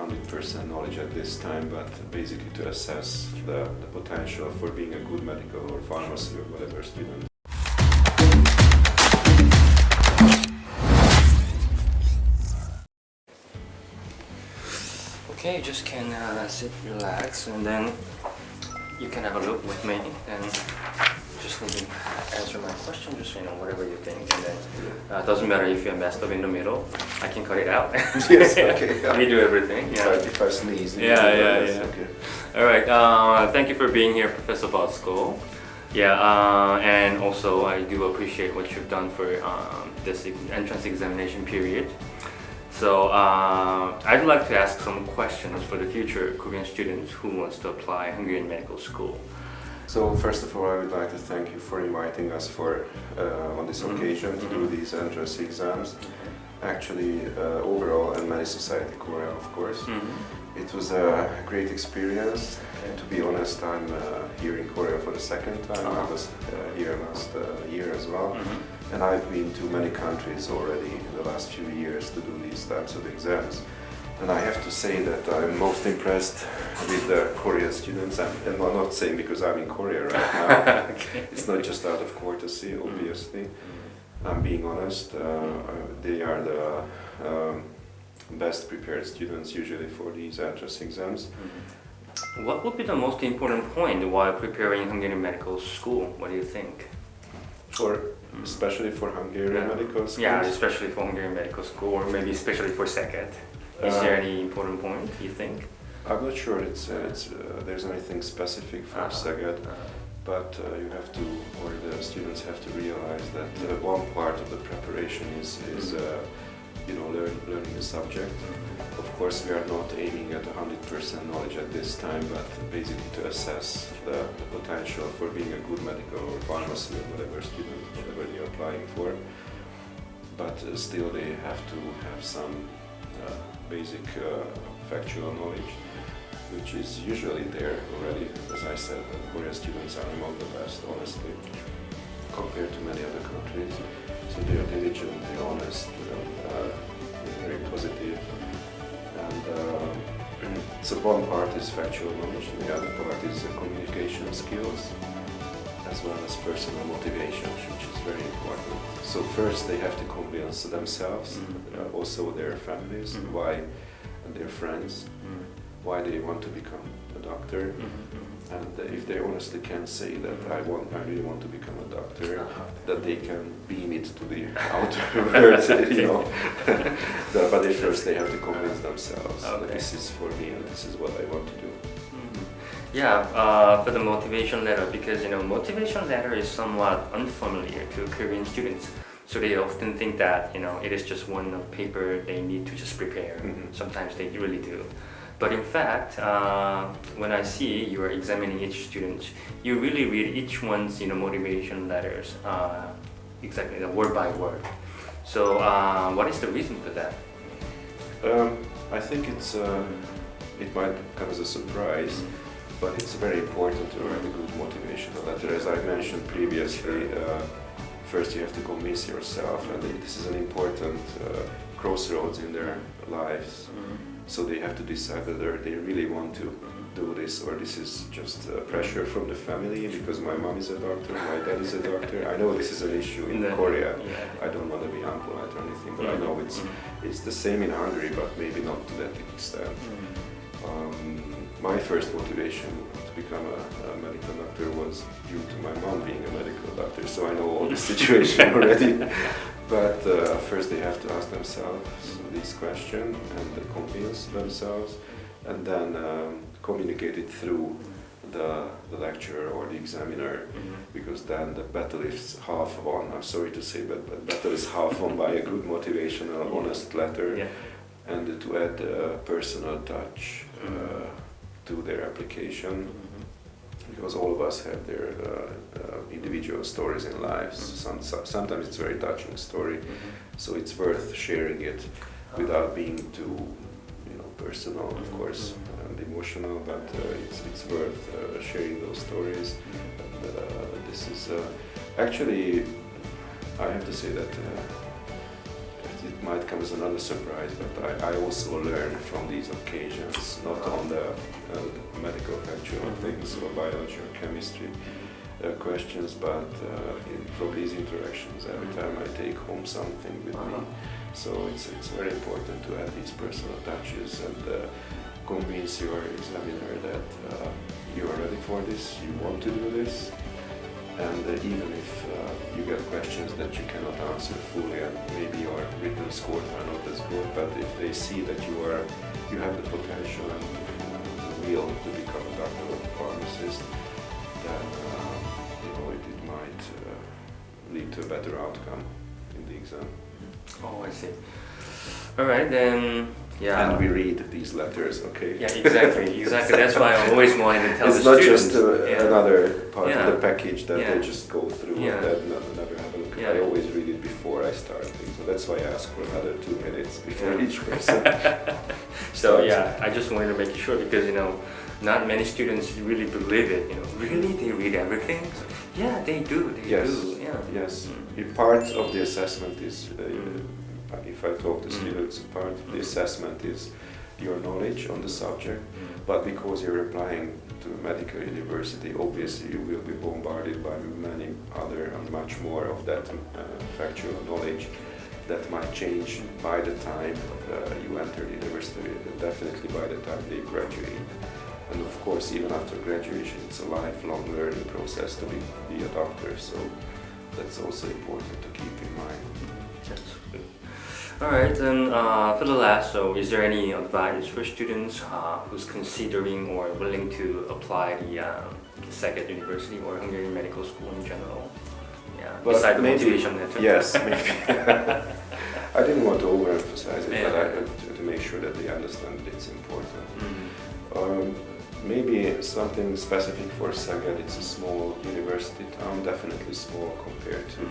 100% knowledge at this time, but basically to assess the potential for being a good medical or pharmacy or whatever student. Okay, you just can sit, relax, and then you can have a look with me and just need to answer my question, just whatever you think, and then doesn't matter if you're messed up in the middle, I can cut it out. Yes, okay. Yeah. We do everything. Yeah. If I sneeze. Yeah. Okay. All right. Thank you for being here, Professor Baczko. Yeah, and also I do appreciate what you've done for this entrance examination period. So I'd like to ask some questions for the future Korean students who wants to apply Hungarian medical school. So first of all, I would like to thank you for inviting us for on this occasion to do these entrance exams. Actually, overall, and many society Korea, of course. It was a great experience. And to be honest, I'm here in Korea for the second time. I was here last year as well. And I've been to many countries already in the last few years to do these types of exams. And I have to say that I'm most impressed with the Korean students. And I'm not saying because I'm in Korea right now. Okay. It's not just out of courtesy, obviously. I'm being honest. They are the best prepared students usually for these entrance exams. What would be the most important point while preparing Hungarian medical school? What do you think? Especially for Hungarian medical schools? Yeah, especially for Hungarian medical school, or maybe especially for SEGED. Is there any important point, you think? I'm not sure there's anything specific for SEGED, but you have to, or the students have to realize that one part of the preparation is learning the subject. Of course, we are not aiming at 100% knowledge at this time, but basically to assess the potential for being a good medical or pharmacy or whatever student, whatever you're applying for. But still, they have to have some basic factual knowledge, which is usually there already. As I said, Korean students are among the best, honestly, compared to many other countries. So they are diligent, they're honest, very positive. And so one part is factual knowledge, and the other part is communication skills, as well as personal motivation, which is very important. So first they have to convince themselves, also their families, why, and their friends, why they want to become a doctor. And if they honestly can say that I really want to become a doctor, that they can beam it to the outer world, But at first they have to convince themselves that this is for me and this is what I want to do. Yeah, for the motivation letter, because motivation letter is somewhat unfamiliar to Korean students. So they often think that it is just one paper they need to just prepare. Sometimes they really do. But in fact, when I see you are examining each student, you really read each one's motivation letters exactly word by word. So what is the reason for that? I think it might come as a surprise, but it's very important to write a good motivational letter. As I mentioned previously, first you have to convince yourself, and this is an important crossroads in their lives. So they have to decide whether they really want to do this, or this is just pressure from the family because my mom is a doctor, my dad is a doctor. I know this is an issue in Korea. I don't want to be unpolite or anything, but I know it's the same in Hungary, but maybe not to that extent. My first motivation to become a medical doctor was due to my mom being a medical doctor, so I know all the situation already. But first they have to ask themselves this question and convince themselves, and then communicate it through the lecturer or the examiner, because then the battle is half won. I'm sorry to say, but battle is half won by a good motivational, honest letter, and to add a personal touch to their application. Because all of us have their individual stories in lives. Sometimes it's a very touching story, so it's worth sharing it without being too, personal, of course, and emotional. But it's worth sharing those stories. This is actually, I have to say that it might come as another surprise, but I also learn from these occasions, not on the medical factual things or biology or chemistry questions, but from these interactions. Every time I take home something with me, so it's very important to add these personal touches and convince your examiner that you are ready for this, you want to do this, and even if you get questions that you cannot answer fully and maybe your written scores are not as good, but if they see that you have the potential and the will to become a doctor or a pharmacist, then it might lead to a better outcome in the exam. Oh, I see. All right, then. Yeah. And we read these letters, okay? Yeah, exactly. That's why I always wanted to tell it's the not students. just another part of the package that they just go through and then never have a look. I always read it before I start things, so that's why I ask for another 2 minutes before each person. So I just wanted to make sure because not many students really believe it. Really they read everything? Yeah, they do. They do. Yeah. Yes. Part of the assessment is. If I talk to students, part of the assessment is your knowledge on the subject, but because you're applying to a medical university, obviously you will be bombarded by many other and much more of that factual knowledge that might change by the time you enter the university, definitely by the time they graduate. And of course, even after graduation, it's a lifelong learning process to be a doctor, so that's also important to keep in mind. That's good. Alright, then for the last, so is there any advice for students who's considering or willing to apply the Szeged University or Hungarian Medical School in general? Yeah, besides the motivation letter. Yes, maybe. I didn't want to overemphasize it, but to make sure that they understand that it's important. Maybe something specific for Szeged. It's a small university town, definitely small compared to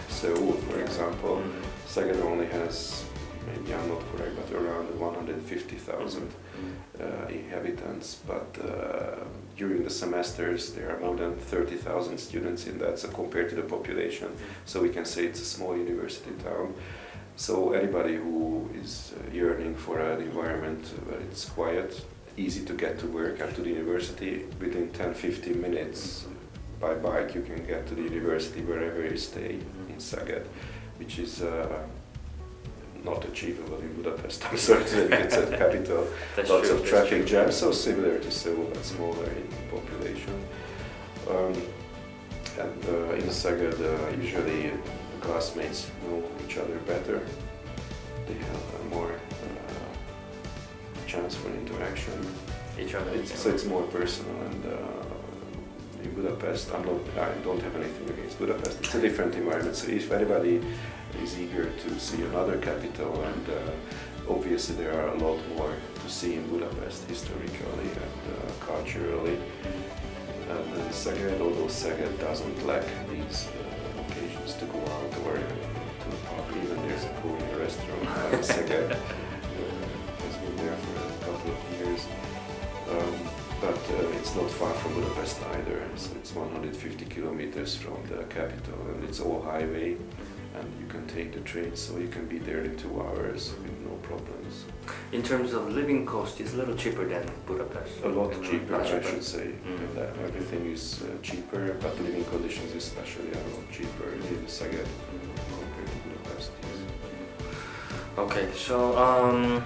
Seoul, for example. Szeged only has, maybe I'm not correct, but around 150,000 inhabitants. But during the semesters, there are more than 30,000 students in that, so compared to the population. So we can say it's a small university town. So anybody who is yearning for an environment where it's quiet, easy to get to work and to the university, within 10-15 minutes by bike you can get to the university wherever you stay in Szeged, which is not achievable in Budapest. I'm sorry to say, it's a capital, lots of traffic jams, so similar to Seoul but smaller in population. And in Szeged usually the classmates know each other better, they have more chance for interaction. So it's more personal, and in Budapest, I don't have anything against Budapest. It's a different environment. So if anybody is eager to see another capital, and obviously there are a lot more to see in Budapest historically and culturally. And then Szeged, although Szeged doesn't lack these occasions to go out or to a pub, even there's a Korean restaurant in Szeged. There for a couple of years, but it's not far from Budapest either, so it's 150 kilometers from the capital, and it's all highway, and you can take the train, so you can be there in 2 hours with no problems. In terms of living cost, it's a little cheaper than Budapest. A lot cheaper, I should say. Everything is cheaper, but living conditions especially are a lot cheaper in Szeged compared to Budapest. Okay, so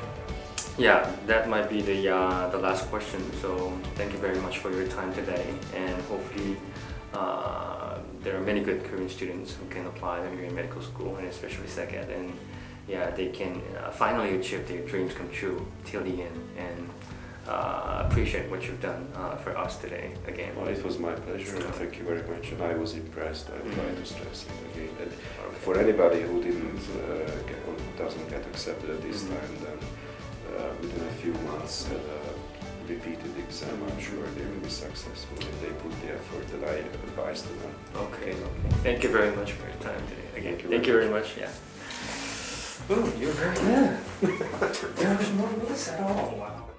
yeah, that might be the last question. So thank you very much for your time today, and hopefully there are many good Korean students who can apply to Hungarian medical school, and especially Szeged, and they can finally achieve their dreams come true till the end, and appreciate what you've done for us today again. Well, it was my pleasure, and thank you very much, and I was impressed. I would like to stress it again. And for anybody who doesn't get accepted at this time, then within a few months repeated exam, I'm sure they will be successful if they put the effort that I advised to them. Okay. Thank you very much for your time today. Again, thank you very much. Yeah. Ooh, you're very good. There was no miss at all. Wow.